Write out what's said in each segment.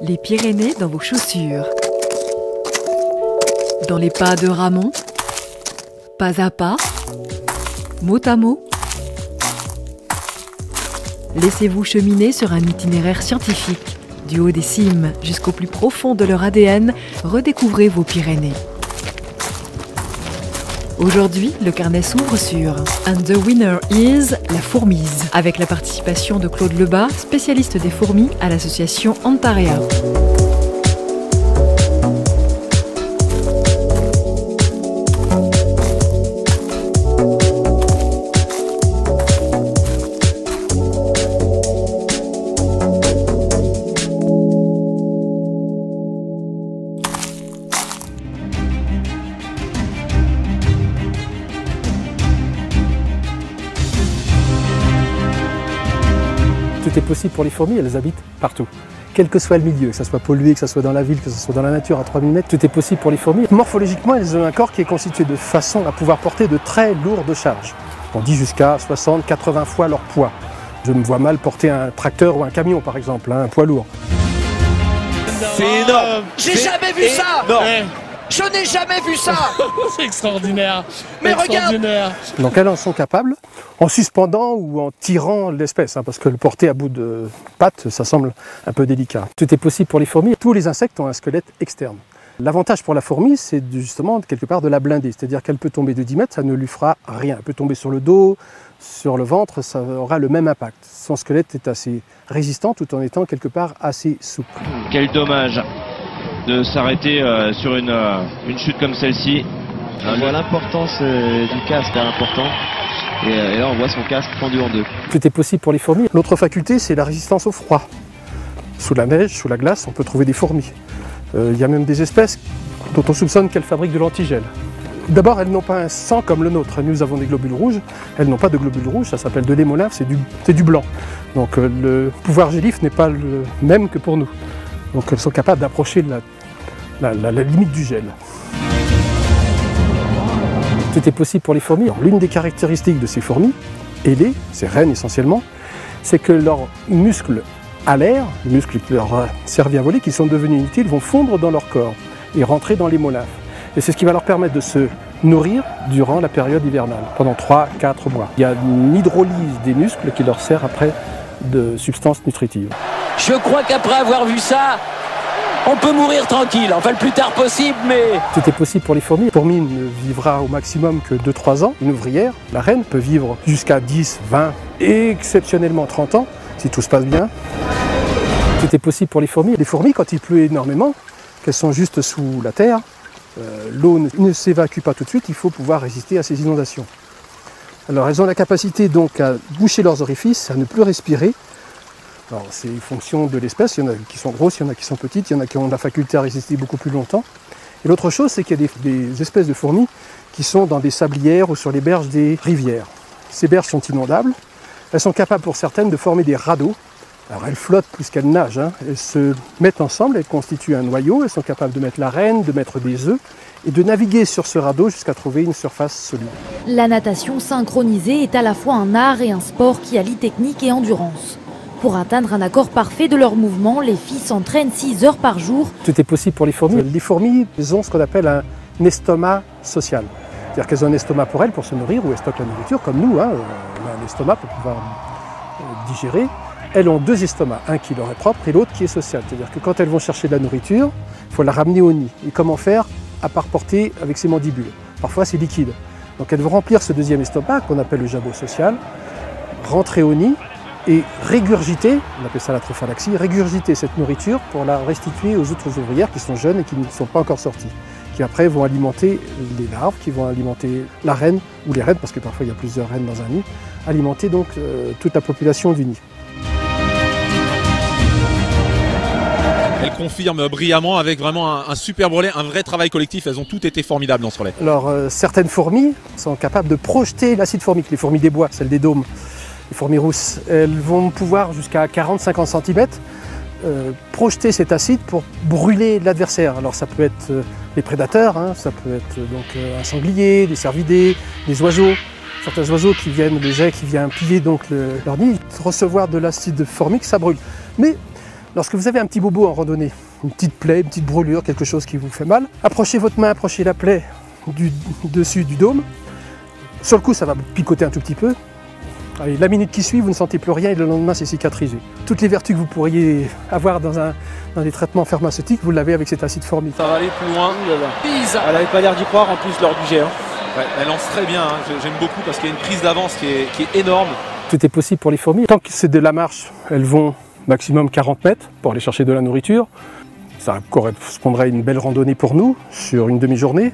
Les Pyrénées dans vos chaussures. Dans les pas de Ramon. Pas à pas. Mot à mot. Laissez-vous cheminer sur un itinéraire scientifique. Du haut des cimes jusqu'au plus profond de leur ADN, redécouvrez vos Pyrénées. Aujourd'hui, le carnet s'ouvre sur And the winner is la fourmise, avec la participation de Claude Lebas, spécialiste des fourmis à l'association Antarea. Tout est possible pour les fourmis, elles habitent partout. Quel que soit le milieu, que ce soit pollué, que ce soit dans la ville, que ce soit dans la nature à 3000 mètres, tout est possible pour les fourmis. Morphologiquement, elles ont un corps qui est constitué de façon à pouvoir porter de très lourdes charges. On dit jusqu'à 60-80 fois leur poids. Je me vois mal porter un tracteur ou un camion par exemple, un poids lourd. C'est énorme. J'ai jamais vu ça. Ouais. Je n'ai jamais vu ça. C'est extraordinaire. Mais extraordinaire. Donc elles en sont capables en suspendant ou en tirant l'espèce, parce que le porter à bout de pattes, ça semble un peu délicat. Tout est possible pour les fourmis. Tous les insectes ont un squelette externe. L'avantage pour la fourmi, c'est justement quelque part de la blinder, c'est-à-dire qu'elle peut tomber de 10 mètres, ça ne lui fera rien. Elle peut tomber sur le dos, sur le ventre, ça aura le même impact. Son squelette est assez résistant tout en étant quelque part assez souple. Quel dommage de s'arrêter sur une chute comme celle-ci. On voit l'importance du casque, c'est important. Et là on voit son casque fendu en deux. Tout est possible pour les fourmis. L'autre faculté, c'est la résistance au froid. Sous la neige, sous la glace, on peut trouver des fourmis. Il y a même des espèces dont on soupçonne qu'elles fabriquent de l'antigel. D'abord, elles n'ont pas un sang comme le nôtre. Nous avons des globules rouges, elles n'ont pas de globules rouges, ça s'appelle de l'hémolymphe, c'est du blanc. Donc le pouvoir gélif n'est pas le même que pour nous. Donc elles sont capables d'approcher la limite du gel. Tout est possible pour les fourmis. L'une des caractéristiques de ces fourmis, ailées, ces reines essentiellement, c'est que leurs muscles alaires, les muscles qui leur servent à voler, qui sont devenus inutiles, vont fondre dans leur corps et rentrer dans l'hémolymphe. Et c'est ce qui va leur permettre de se nourrir durant la période hivernale, pendant 3-4 mois. Il y a une hydrolyse des muscles qui leur sert après de substances nutritives. Je crois qu'après avoir vu ça, on peut mourir tranquille, enfin le plus tard possible, mais... Tout est possible pour les fourmis. La fourmi ne vivra au maximum que 2-3 ans. Une ouvrière, la reine, peut vivre jusqu'à 10, 20 et exceptionnellement 30 ans, si tout se passe bien. Tout est possible pour les fourmis. Les fourmis, quand il pleut énormément, qu'elles sont juste sous la terre, l'eau ne s'évacue pas tout de suite, il faut pouvoir résister à ces inondations. Alors elles ont la capacité donc à boucher leurs orifices, à ne plus respirer. Alors c'est une fonction de l'espèce, il y en a qui sont grosses, il y en a qui sont petites, il y en a qui ont la faculté à résister beaucoup plus longtemps. Et l'autre chose, c'est qu'il y a des espèces de fourmis qui sont dans des sablières ou sur les berges des rivières. Ces berges sont inondables, elles sont capables pour certaines de former des radeaux. Alors elles flottent plus qu'elles nagent, elles se mettent ensemble, elles constituent un noyau, elles sont capables de mettre la reine, de mettre des œufs et de naviguer sur ce radeau jusqu'à trouver une surface solide. La natation synchronisée est à la fois un art et un sport qui allie technique et endurance. Pour atteindre un accord parfait de leurs mouvements, les filles s'entraînent 6 heures par jour. Tout est possible pour les fourmis. Les fourmis ont ce qu'on appelle un estomac social. C'est-à-dire qu'elles ont un estomac pour elles, pour se nourrir, où elles stockent la nourriture, comme nous, on a un estomac pour pouvoir digérer. Elles ont 2 estomacs, un qui leur est propre et l'autre qui est social. C'est-à-dire que quand elles vont chercher de la nourriture, il faut la ramener au nid. Et comment faire à part porter avec ses mandibules. Parfois c'est liquide. Donc elles vont remplir ce deuxième estomac, qu'on appelle le jabot social, rentrer au nid et régurgiter, on appelle ça la trophalaxie, régurgiter cette nourriture pour la restituer aux autres ouvrières qui sont jeunes et qui ne sont pas encore sorties. Qui après vont alimenter les larves, qui vont alimenter la reine, ou les reines, parce que parfois il y a plusieurs reines dans un nid, alimenter donc toute la population du nid. Elle confirme brillamment avec vraiment un super relais, un vrai travail collectif. Elles ont toutes été formidables dans ce relais. Alors certaines fourmis sont capables de projeter l'acide formique, les fourmis des bois, celles des dômes, les fourmis rousses. Elles vont pouvoir jusqu'à 40-50 cm projeter cet acide pour brûler l'adversaire. Alors ça peut être les prédateurs, ça peut être donc un sanglier, des cervidés, des oiseaux. Certains oiseaux qui viennent, les jets qui viennent piller donc leur nid, recevoir de l'acide formique, ça brûle. Mais Lorsque vous avez un petit bobo en randonnée, une petite plaie, une petite brûlure, quelque chose qui vous fait mal, approchez votre main, approchez la plaie dessus du dôme. Sur le coup, ça va picoter un tout petit peu. Allez, la minute qui suit, vous ne sentez plus rien et le lendemain, c'est cicatrisé. Toutes les vertus que vous pourriez avoir dans des traitements pharmaceutiques, vous l'avez avec cet acide formique. Ça va aller plus loin. Elle n'avait pas l'air d'y croire en plus lors du jet. Ouais, elle lance très bien, hein. J'aime beaucoup parce qu'il y a une prise d'avance qui est énorme. Tout est possible pour les fourmis. Tant que c'est de la marche, elles vont maximum 40 mètres pour aller chercher de la nourriture. Ça correspondrait à une belle randonnée pour nous sur une demi-journée.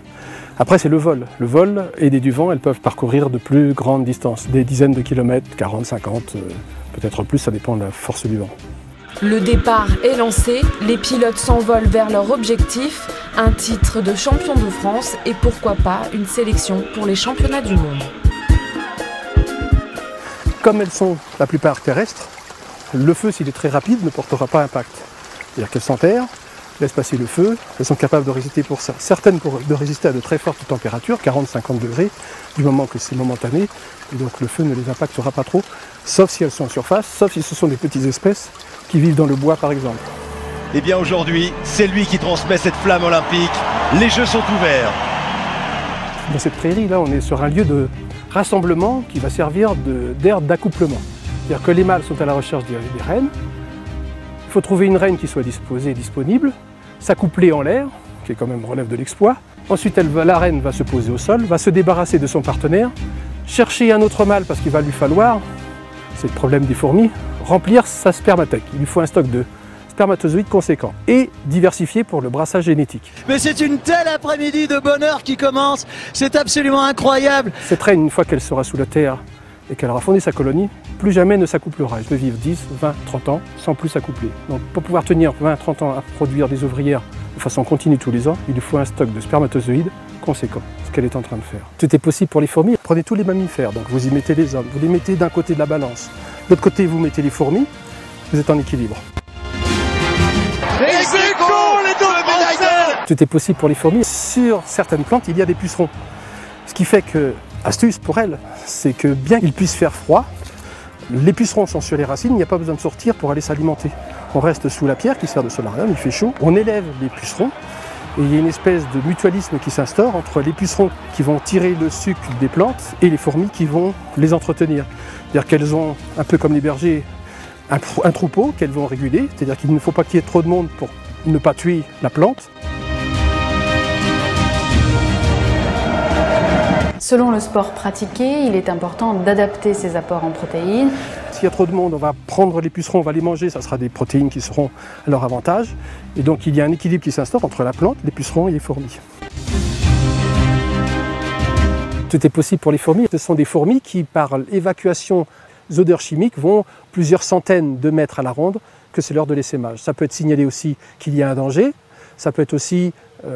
Après, c'est le vol. Le vol, aidé du vent, elles peuvent parcourir de plus grandes distances, des dizaines de kilomètres, 40, 50, peut-être plus, ça dépend de la force du vent. Le départ est lancé, les pilotes s'envolent vers leur objectif, un titre de champion de France et pourquoi pas une sélection pour les championnats du monde. Comme elles sont la plupart terrestres, le feu, s'il est très rapide, ne portera pas impact. C'est-à-dire qu'elles s'enterrent, laissent passer le feu, elles sont capables de résister de résister à de très fortes températures, 40-50 degrés, du moment que c'est momentané, et donc le feu ne les impactera pas trop, sauf si elles sont en surface, sauf si ce sont des petites espèces qui vivent dans le bois par exemple. Eh bien aujourd'hui, c'est lui qui transmet cette flamme olympique. Les jeux sont ouverts. Dans cette prairie là, on est sur un lieu de rassemblement qui va servir d'aire d'accouplement. C'est-à-dire que les mâles sont à la recherche des reines. Il faut trouver une reine qui soit disposée et disponible, s'accoupler en l'air, qui est quand même relève de l'exploit. Ensuite, la reine va se poser au sol, va se débarrasser de son partenaire, chercher un autre mâle parce qu'il va lui falloir, c'est le problème des fourmis, remplir sa spermathèque. Il lui faut un stock de spermatozoïdes conséquent et diversifié pour le brassage génétique. Mais c'est une telle après-midi de bonheur qui commence, c'est absolument incroyable. Cette reine, une fois qu'elle sera sous la terre et qu'elle aura fondé sa colonie, plus jamais ne s'accouplera. Elle peut vivre 10, 20, 30 ans sans plus s'accoupler. Donc pour pouvoir tenir 20, 30 ans à produire des ouvrières de façon continue tous les ans, il lui faut un stock de spermatozoïdes conséquent, ce qu'elle est en train de faire. Tout est possible pour les fourmis. Prenez tous les mammifères, donc vous y mettez les hommes, vous les mettez d'un côté de la balance. De l'autre côté, vous mettez les fourmis, vous êtes en équilibre. Et c'est con, les deux Français! Tout est possible pour les fourmis. Sur certaines plantes, il y a des pucerons. Ce qui fait que, astuce pour elles, c'est que bien qu'il puisse faire froid, les pucerons sont sur les racines, il n'y a pas besoin de sortir pour aller s'alimenter. On reste sous la pierre qui sert de solarium, il fait chaud, on élève les pucerons et il y a une espèce de mutualisme qui s'instaure entre les pucerons qui vont tirer le sucre des plantes et les fourmis qui vont les entretenir. C'est-à-dire qu'elles ont, un peu comme les bergers, un troupeau qu'elles vont réguler, c'est-à-dire qu'il ne faut pas qu'il y ait trop de monde pour ne pas tuer la plante. Selon le sport pratiqué, il est important d'adapter ses apports en protéines. S'il y a trop de monde, on va prendre les pucerons, on va les manger, ça sera des protéines qui seront à leur avantage. Et donc il y a un équilibre qui s'instaure entre la plante, les pucerons et les fourmis. Tout est possible pour les fourmis. Ce sont des fourmis qui, par évacuation d'odeurs chimiques, vont plusieurs centaines de mètres à la ronde, que c'est l'heure de l'essaimage. Ça peut être signalé aussi qu'il y a un danger, ça peut être aussi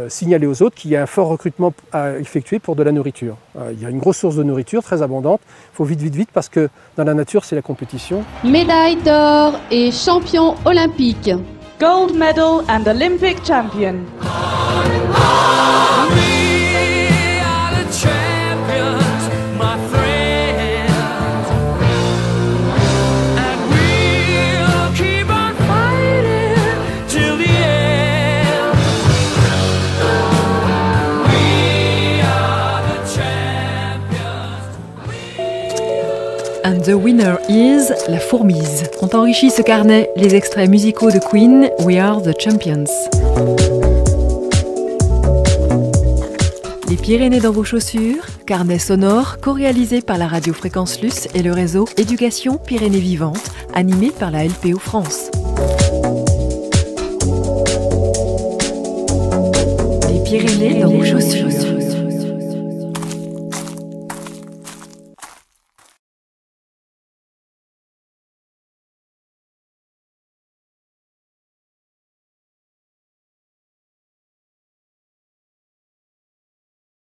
signaler aux autres qu'il y a un fort recrutement à effectuer pour de la nourriture. Il y a une grosse source de nourriture très abondante. Il faut vite parce que dans la nature, c'est la compétition. Médaille d'or et champion olympique. Gold medal and Olympic champion. And the winner is la fourmise. Ont enrichi ce carnet les extraits musicaux de Queen, We Are the Champions. Les Pyrénées dans vos chaussures, carnet sonore co-réalisé par la radio Fréquence Luce et le réseau Éducation Pyrénées Vivantes, animé par la LPO France. Les Pyrénées dans vos chaussures.